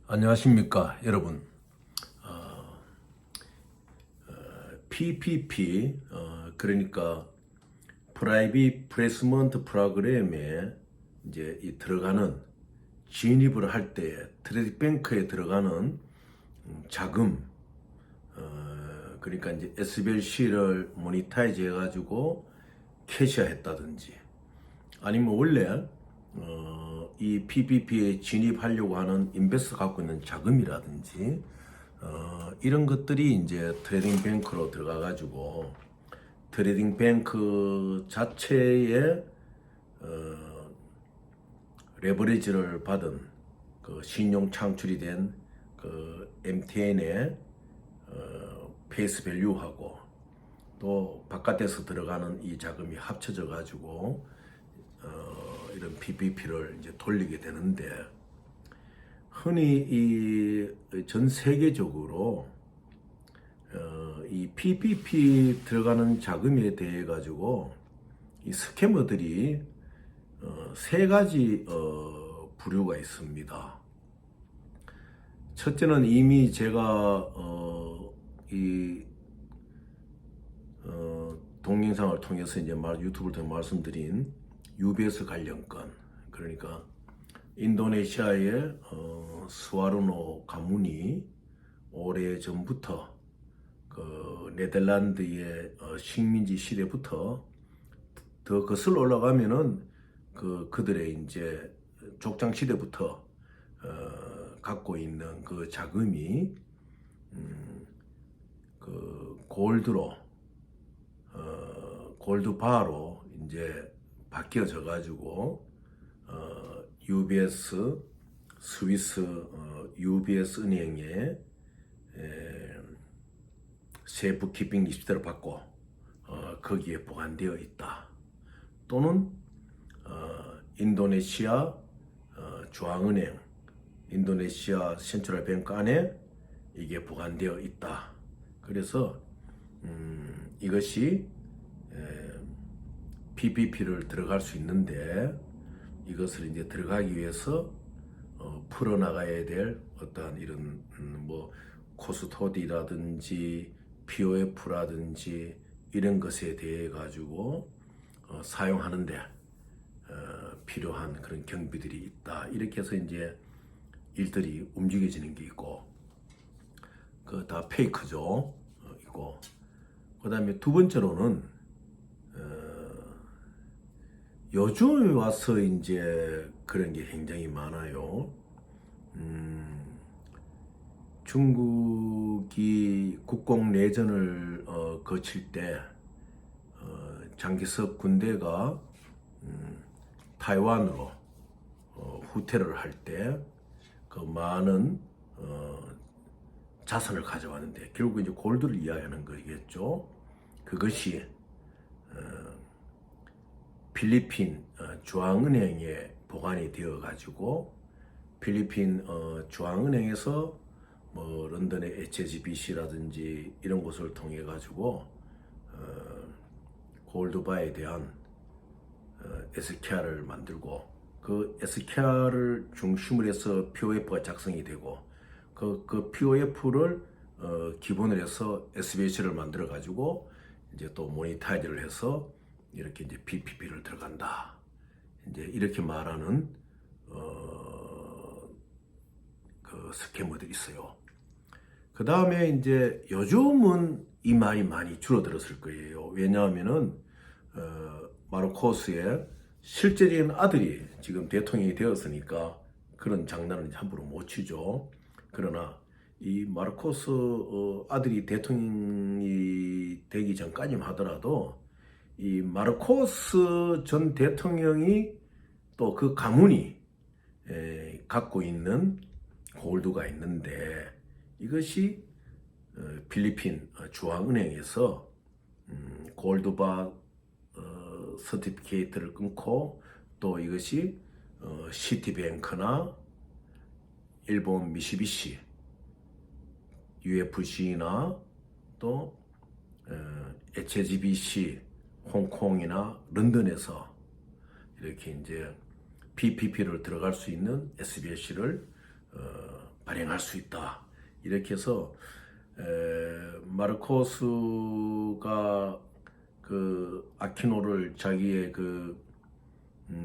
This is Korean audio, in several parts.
안녕하십니까 여러분. PPP 그러니까 프라이빗 플레이스먼트 프로그램에 이제 들어가는 진입을 할 때 트레이딩뱅크에 들어가는 자금, 그러니까 이제 SBLC를 모니타이즈 해가지고 캐시했다든지 아니면 원래 이 PPP에 진입하려고 하는 인베스터 갖고 있는 자금이라든지 이런 것들이 이제 트레이딩 뱅크로 들어가 가지고 트레이딩 뱅크 자체에 레버리지를 받은 그 신용 창출이 된 그 MTN의 페이스 밸류하고 또 바깥에서 들어가는 이 자금이 합쳐져 가지고 이런 PPP를 이제 돌리게 되는데, 흔히 이 전 세계적으로 이 PPP 들어가는 자금에 대해 가지고 이 스캐머들이 세 가지 부류가 있습니다. 첫째는 이미 제가 이 동영상을 통해서 이제 유튜브를 통해 말씀드린 UBS 관련 건, 그러니까 인도네시아의 스와르노 가문이 오래 전부터 그 네덜란드의 식민지 시대부터 더 거슬러 올라가면은 그들의 이제 족장 시대부터 갖고 있는 그 자금이 그 골드바로 이제 바뀌어져 가지고 UBS 스위스 UBS 은행에 세이프 키핑 리시트를 받고 거기에 보관되어 있다. 또는 인도네시아 중앙은행, 인도네시아 센트럴 뱅크 안에 이게 보관되어 있다. 그래서 이것이 PPP를 들어갈 수 있는데, 이것을 이제 들어가기 위해서 풀어나가야 될 어떠한 이런 뭐 코스토디라든지 POF라든지 이런 것에 대해 가지고 사용하는데 필요한 그런 경비들이 있다. 이렇게 해서 이제 일들이 움직여지는 게 있고, 그 다 페이크죠. 있고, 그 다음에 두 번째로는 요즘에 와서 이제 그런 게 굉장히 많아요. 중국이 국공 내전을 거칠 때 장기석 군대가 타이완으로 후퇴를 할 때 그 많은 자산을 가져왔는데, 결국 이제 골드를 이야기하는 거겠죠. 그것이 필리핀 중앙은행에 보관이 되어 가지고 필리핀 중앙은행에서 뭐 런던의 HSBC라든지 이런 곳을 통해 가지고 골드바에 대한 SKR을 만들고, 그 SKR을 중심으로 해서 POF가 작성이 되고, 그 POF를 기본으로 해서 SBH를 만들어 가지고 이제 또 모니타이즈를 해서 이렇게 이제 PPP를 들어간다. 이제 이렇게 말하는 그 스캐머들이 있어요. 그 다음에 이제 요즘은 이 말이 많이 줄어들었을 거예요. 왜냐하면은 마르코스의 실제적인 아들이 지금 대통령이 되었으니까 그런 장난은 함부로 못 치죠. 그러나 이 마르코스 아들이 대통령이 되기 전까지만 하더라도 이 마르코스 전 대통령이 또 그 가문이 갖고 있는 골드가 있는데, 이것이 필리핀 중앙은행에서 골드바 서티피케이트를 끊고, 또 이것이 시티뱅크나 일본 미쓰비시 UFC나 또 HSBC 홍콩이나 런던에서 이렇게 이제 PPP를 들어갈 수 있는 SBLC를 발행할 수 있다. 이렇게 해서 마르코스가 그 아퀴노를 자기의 그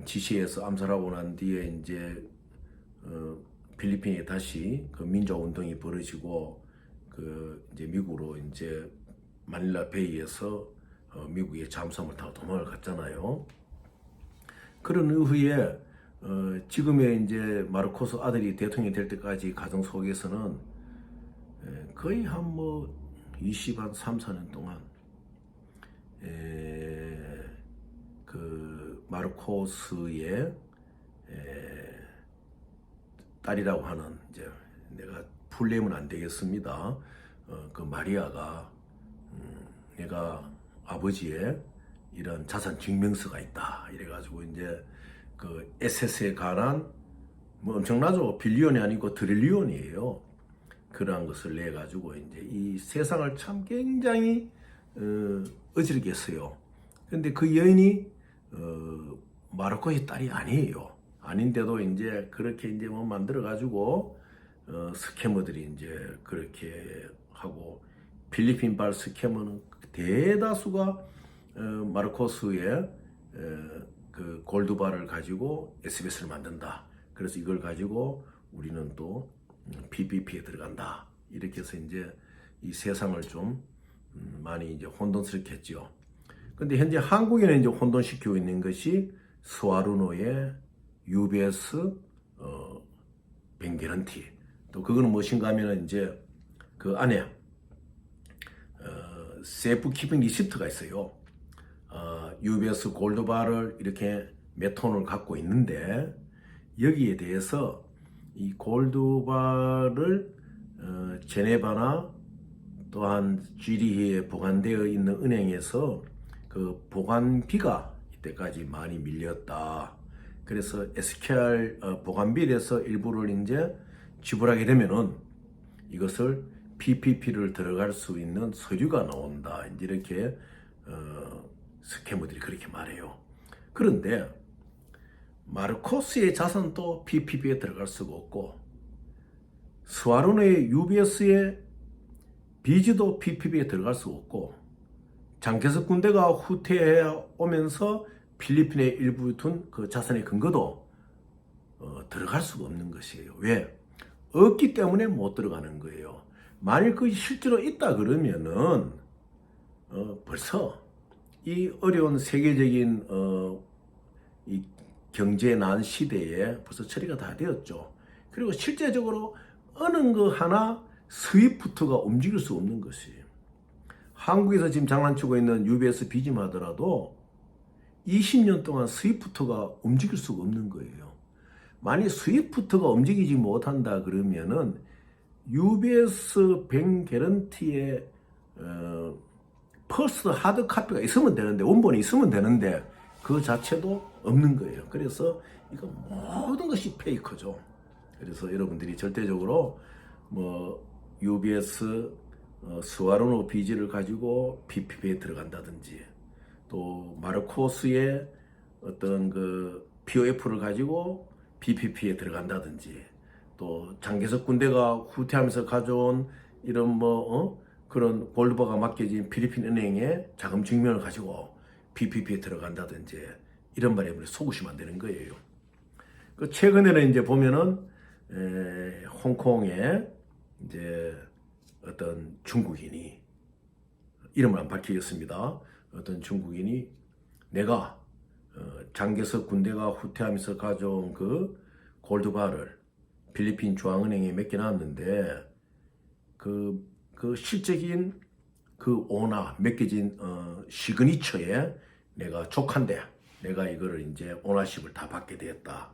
지시에서 암살하고 난 뒤에 이제 필리핀에 다시 그 민주화 운동이 벌어지고 그 이제 미국으로 이제 마닐라 베이에서 미국의 잠수함을 타고 도망을 갔잖아요. 그런 이후에 지금의 이제 마르코스 아들이 대통령이 될 때까지 가정 속에서는 거의 한 뭐 3, 4년 동안 그 마르코스의 딸이라고 하는, 이제 내가 풀네임은 안 되겠습니다. 그 마리아가 내가 아버지의 이런 자산 증명서가 있다 이래가지고 이제 그 SS에 관한 뭐 엄청나죠. 빌리언이 아니고 트릴리언이에요. 그러한 것을 내 가지고 이제 이 세상을 참 굉장히 어지럽게 했어요. 근데 그 여인이 마르코의 딸이 아니에요. 아닌데도 이제 그렇게 이제 뭐 만들어 가지고 스캐머들이 이제 그렇게 하고, 필리핀발 스캐머는 대다수가 마르코스의 그 골드바를 가지고 SBS를 만든다. 그래서 이걸 가지고 우리는 또 PPP에 들어간다. 이렇게 해서 이제 이 세상을 좀 많이 이제 혼돈스럽게 했죠. 근데 현재 한국에는 이제 혼돈시키고 있는 것이 스와르노의 UBS 뱅게런티. 또 그거는 무엇인가 하면은 이제 그 안에 세이프 키핑 리시트가 있어요. UBS 골드바를 이렇게 몇 톤을 갖고 있는데, 여기에 대해서 이 골드바를 제네바나 또한 쥐리히에 보관되어 있는 은행에서 그 보관비가 이때까지 많이 밀렸다. 그래서 SKR 보관비에서 일부를 이제 지불하게 되면은 이것을 PPP를 들어갈 수 있는 서류가 나온다. 이렇게 스캐머들이 그렇게 말해요. 그런데 마르코스의 자산도 PPP에 들어갈 수가 없고, 스와르노의 UBS의 빚도 PPP에 들어갈 수가 없고, 장개석 군대가 후퇴해 오면서 필리핀에 일부 둔 그 자산의 근거도 들어갈 수가 없는 것이에요. 왜? 없기 때문에 못 들어가는 거예요. 만일 그것이 실제로 있다 그러면은 벌써 이 어려운 세계적인 이 경제난 시대에 벌써 처리가 다 되었죠. 그리고 실제적으로 어느 거 하나 스위프트가 움직일 수 없는 것이에요. 한국에서 지금 장난치고 있는 UBS 빚임 하더라도 20년 동안 스위프트가 움직일 수가 없는 거예요. 만약 스위프트가 움직이지 못한다 그러면은 UBS 뱅 개런티에 퍼스트 하드 카피가 있으면 되는데, 원본이 있으면 되는데 그 자체도 없는 거예요. 그래서 이거 모든 것이 페이크죠. 그래서 여러분들이 절대적으로 뭐 UBS 스와르노 빚을 가지고 PPP에 들어간다든지, 또 마르코스의 어떤 그 POF를 가지고 PPP에 들어간다든지, 또 장개석 군대가 후퇴하면서 가져온 이런 그런 골드바가 맡겨진 필리핀 은행의 자금 증명을 가지고 PPP에 들어간다든지, 이런 말에 속으시면 안 되는 거예요. 그 최근에는 이제 보면은 홍콩에 이제 어떤 중국인이, 이름을 안 밝히겠습니다. 어떤 중국인이 내가 장개석 군대가 후퇴하면서 가져온 그 골드바를 필리핀 중앙은행에 맡겨놨는데 그 실적인 그 오나 맡겨진 시그니처에 내가 족한데 내가 이거를 이제 오너십을 다 받게 되었다.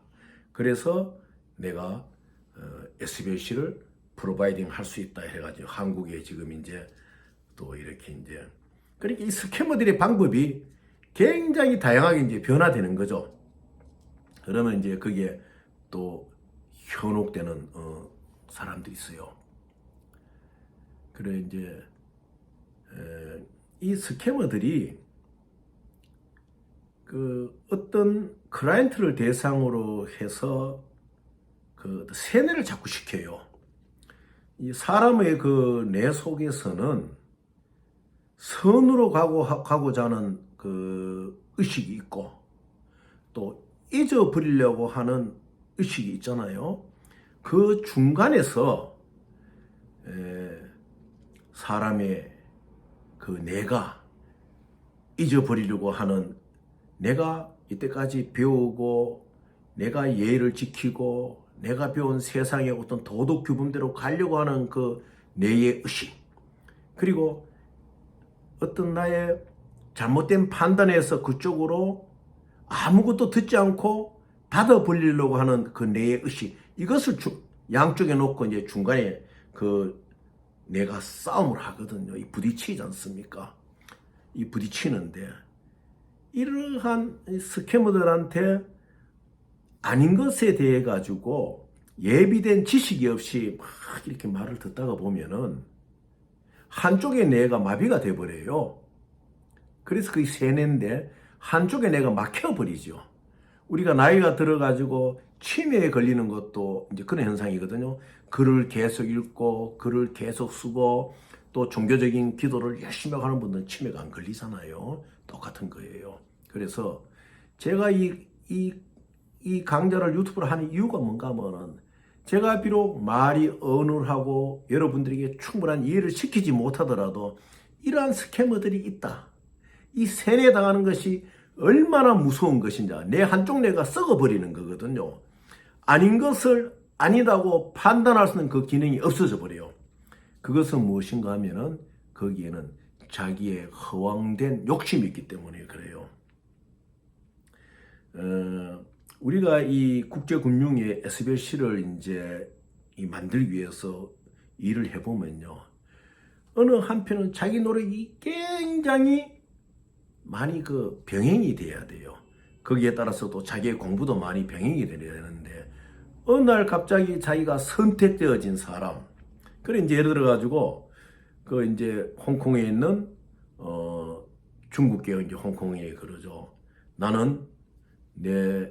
그래서 내가 SBC를 프로바이딩 할 수 있다 해가지고 한국에 지금 이제 또 이렇게 이제, 그러니까 이 스캐머들의 방법이 굉장히 다양하게 이제 변화되는 거죠. 그러면 이제 거기에 또 현혹되는 사람들이 있어요. 그래 이제 이 스캐머들이 그 어떤 클라이언트를 대상으로 해서 그 세뇌를 자꾸 시켜요. 이 사람의 그 뇌 속에서는 선으로 가고자 하는 그 의식이 있고 또 잊어버리려고 하는 의식이 있잖아요. 그 중간에서 사람의 그 내가 잊어버리려고 하는, 내가 이때까지 배우고 내가 예의를 지키고 내가 배운 세상의 어떤 도덕 규범대로 가려고 하는 그 내의 의식, 그리고 어떤 나의 잘못된 판단에서 그쪽으로 아무것도 듣지 않고 받아버리려고 하는 그 내의 의식, 이것을 양쪽에 놓고 이제 중간에 그 내가 싸움을 하거든요. 이 부딪히지 않습니까? 이 부딪히는데, 이러한 스캐머들한테 아닌 것에 대해 가지고 예비된 지식이 없이 막 이렇게 말을 듣다가 보면은 한쪽의 뇌가 마비가 돼버려요. 그래서 그게 세뇌인데 한쪽의 뇌가 막혀버리죠. 우리가 나이가 들어가지고 치매에 걸리는 것도 이제 그런 현상이거든요. 글을 계속 읽고 글을 계속 쓰고 또 종교적인 기도를 열심히 하는 분들은 치매가 안 걸리잖아요. 똑같은 거예요. 그래서 제가 이 강좌를 유튜브로 하는 이유가 뭔가 하면은, 제가 비록 말이 어눌하고 여러분들에게 충분한 이해를 시키지 못하더라도 이러한 스캐머들이 있다, 이 세뇌당하는 것이 얼마나 무서운 것인지 내 한쪽 뇌가 썩어버리는 거거든요. 아닌 것을 아니다고 판단할 수 있는 그 기능이 없어져 버려요. 그것은 무엇인가 하면은 거기에는 자기의 허황된 욕심이 있기 때문에 그래요. 우리가 이 국제금융의 SBLC를 이제 만들기 위해서 일을 해보면요, 어느 한편은 자기 노력이 굉장히 많이 그 병행이 돼야 돼요. 거기에 따라서 또 자기의 공부도 많이 병행이 돼야 되는데, 어느 날 갑자기 자기가 선택되어진 사람, 그래 이제 예를 들어 가지고 그 이제 홍콩에 있는 중국계 이제 홍콩에 그러죠. 나는 내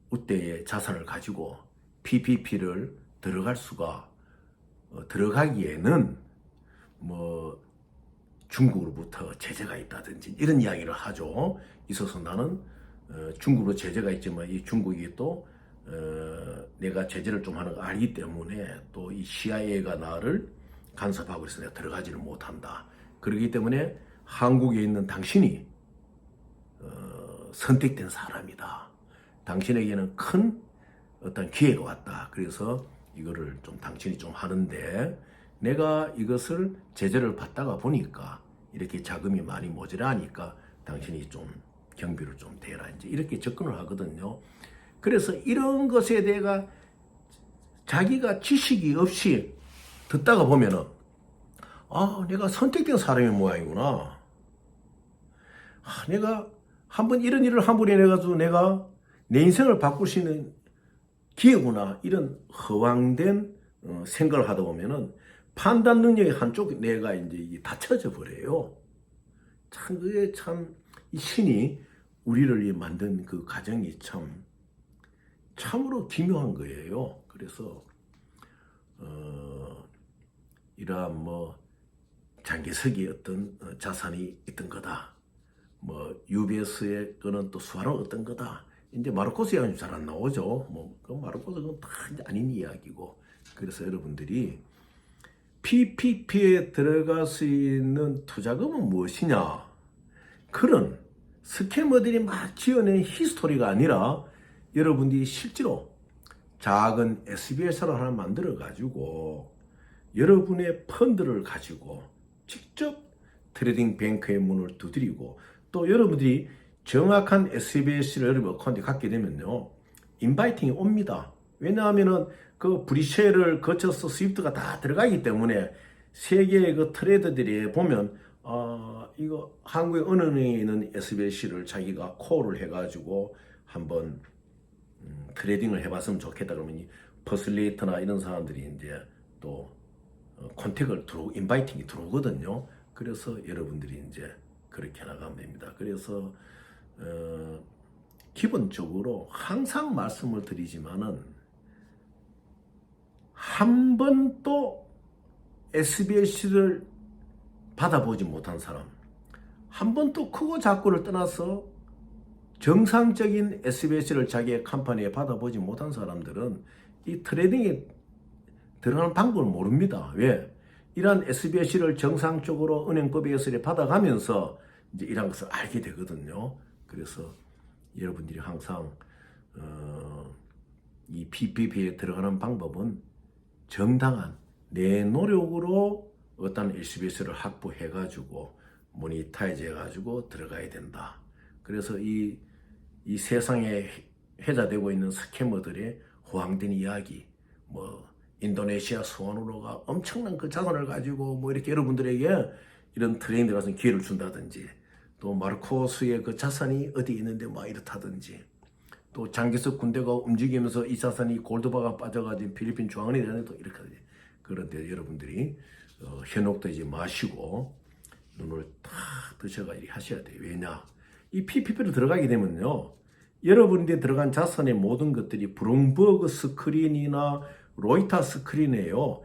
우대의 자산을 가지고 PPP를 들어가기에는 뭐 중국으로부터 제재가 있다든지 이런 이야기를 하죠. 있어서 나는 중국으로 제재가 있지만 이 중국이 또 내가 제재를 좀 하는 거 알기 때문에 또 이 CIA가 나를 간섭하고 있어서 내가 들어가지를 못한다. 그렇기 때문에 한국에 있는 당신이 선택된 사람이다. 당신에게는 큰 어떤 기회가 왔다. 그래서 이거를 좀 당신이 좀 하는데, 내가 이것을 제재를 받다가 보니까 이렇게 자금이 많이 모자라니까 당신이 좀 경비를 좀 대라, 이제 이렇게 접근을 하거든요. 그래서 이런 것에 대해 자기가 지식이 없이 듣다가 보면은, 내가 선택된 사람의 모양이구나. 내가 한번 이런 일을 한 번에 해가지고 내가 내 인생을 바꿀 수 있는 기회구나. 이런 허황된 생각을 하다 보면은 판단 능력의 한쪽 뇌가 이제 닫혀져 버려요. 참, 그게 참, 이 신이 우리를 만든 그 과정이 참으로 기묘한 거예요. 그래서, 이러한 뭐, 장기석이 어떤 자산이 있던 거다. 뭐, UBS의 그는 또 수화는 어떤 거다. 이제 마르코스 이야기는 잘 안 나오죠. 뭐, 그 마르코스는 다 아닌 이야기고. 그래서 여러분들이 PPP에 들어갈 수 있는 투자금은 무엇이냐? 그런 스캐머들이 막 지어낸 히스토리가 아니라 여러분들이 실제로 작은 SBS를 하나 만들어 가지고 여러분의 펀드를 가지고 직접 트레이딩 뱅크의 문을 두드리고, 또 여러분들이 정확한 SBS를 여러분 어카운트에 갖게 되면요, 인바이팅이 옵니다. 왜냐하면은 그 브리쉐를 거쳐서 스위프트가 다 들어가기 때문에 세계의 그 트레이더들이 보면 이거 한국의 어느 은행에 있는 SBC를 자기가 콜을 해가지고 한번 트레이딩을 해봤으면 좋겠다 그러면 퍼슬레이터나 이런 사람들이 이제 또 컨택을 인바이팅이 들어오거든요. 그래서 여러분들이 이제 그렇게 나가면 됩니다. 그래서 기본적으로 항상 말씀을 드리지만은 한 번도 SBS를 받아보지 못한 사람, 한 번도 크고 작고를 떠나서 정상적인 SBS를 자기의 컴퍼니에 받아보지 못한 사람들은 이 트레이딩에 들어가는 방법을 모릅니다. 왜? 이러한 SBS를 정상적으로 은행법에서 받아가면서 이제 이런 것을 알게 되거든요. 그래서 여러분들이 항상 이 PPP에 들어가는 방법은 정당한 내 노력으로 어떤 SBS를 확보해가지고 모니타이즈 해가지고 들어가야 된다. 그래서 이 세상에 회자되고 있는 스캐머들의 호황된 이야기, 뭐 인도네시아 수완으로가 엄청난 그 자산을 가지고 뭐 이렇게 여러분들에게 이런 트레이닝 들어가서 기회를 준다든지, 또 마르코스의 그 자산이 어디 있는데 막 이렇다든지, 또 장기석 군대가 움직이면서 이 자산이 골드바가 빠져가지고 필리핀 중앙은이 되는데 또 이렇게 하지. 그런데 여러분들이 현혹되지 마시고 눈을 탁 드셔가 이렇게 하셔야 돼요. 왜냐? 이 PPP로 들어가게 되면요, 여러분들이 들어간 자산의 모든 것들이 블룸버그 스크린이나 로이터 스크린이에요.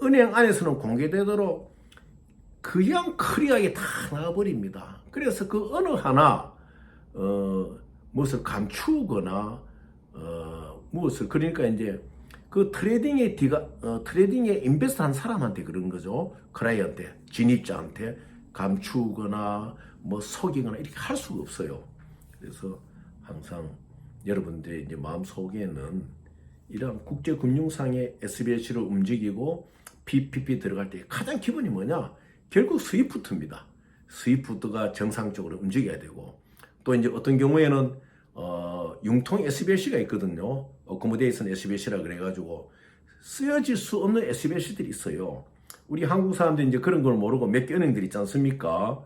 은행 안에서는 공개되도록 그냥 클리어하게 다 나와버립니다. 그래서 그 어느 하나 무엇을 감추거나 무엇을, 그러니까 이제 그 트레이딩에 인베스트 한 사람한테 그런 거죠. 클라이언트한테, 진입자한테 감추거나 뭐 속이거나 이렇게 할 수가 없어요. 그래서 항상 여러분들의 이제 마음속에는 이러한 국제금융상의 SBS를 움직이고 PPP 들어갈 때 가장 기본이 뭐냐? 결국 스위프트입니다. 스위프트가 정상적으로 움직여야 되고, 또 이제 어떤 경우에는 융통 SBS가 있거든요. 어코모데이션 SBS라 그래가지고 쓰여질 수 없는 SBS들이 있어요. 우리 한국 사람들이 이제 그런 걸 모르고 몇 개 은행들 있지 않습니까?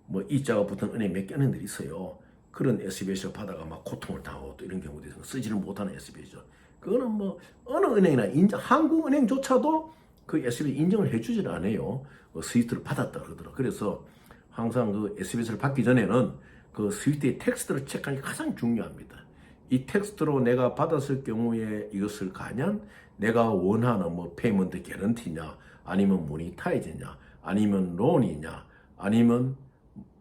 뭐 이자가 붙은 은행 몇 개 은행들이 있어요. 그런 SBS를 받아가 막 고통을 당하고 또 이런 경우도 있어요. 쓰지를 못하는 SBS죠. 그거는 뭐 어느 은행이나 한국은행조차도 그 SBS 인정을 해주질 않아요. 스위프트를 받았다 그러더라고요. 그래서 항상 그 SBS를 받기 전에는 그 스위프트의 텍스트를 체크하는 게 가장 중요합니다. 이 텍스트로 내가 받았을 경우에 이것을 가면 내가 원하는 뭐 페이먼트 개런티냐, 아니면 모니타이즈냐, 아니면 론이냐, 아니면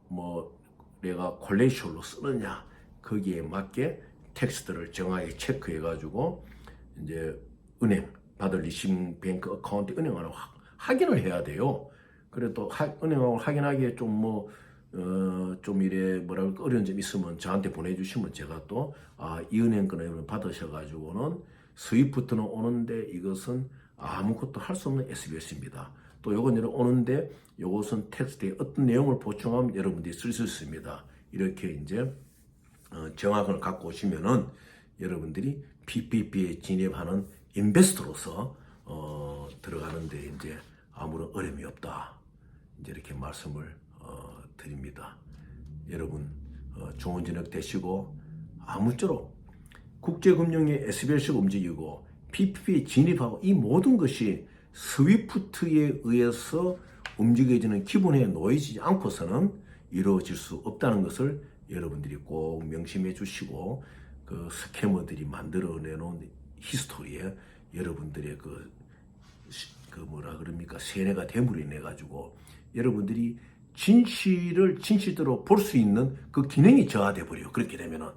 뭐 내가 콜레이션으로 쓰느냐, 거기에 맞게 텍스트를 정확하게 체크해가지고 이제 은행 받을 리싱 뱅크 어카운트 은행하고 확인을 해야 돼요. 그래도 은행하고 확인하기에 좀 이래 뭐랄까 어려운 점 있으면 저한테 보내주시면 제가 또 이 은행 거는 받으셔가지고는 스위프트는 오는데 이것은 아무것도 할 수 없는 SBS입니다. 또 요건 오는데 요것은 텍스트에 어떤 내용을 보충하면 여러분들이 쓸 수 있습니다. 이렇게 이제 정확을 갖고 오시면은 여러분들이 PPP에 진입하는 인베스터로서 들어가는데 이제 아무런 어려움이 없다. 이제 이렇게 말씀을 드립니다. 여러분 좋은 저녁 되시고, 아무쪼록 국제금융의 SBS가 움직이고 PPP에 진입하고 이 모든 것이 스위프트에 의해서 움직여지는 기본에 놓이지 않고서는 이루어질 수 없다는 것을 여러분들이 꼭 명심해 주시고, 그 스캐머들이 만들어내놓은 히스토리에 여러분들의 그 뭐라 그럽니까, 세뇌가 됨으로 인해 가지고 여러분들이 진실대로 볼 수 있는 그 기능이 저하돼 버려요. 그렇게 되면은.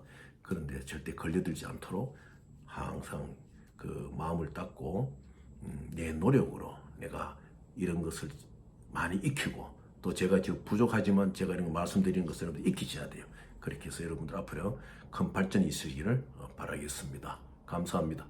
그런데 절대 걸려들지 않도록 항상 그 마음을 닦고 내 노력으로 내가 이런 것을 많이 익히고, 또 제가 지금 부족하지만 제가 이런 거 말씀드리는 것을 여러분들 익히셔야 돼요. 그렇게 해서 여러분들 앞으로 큰 발전이 있으기를 바라겠습니다. 감사합니다.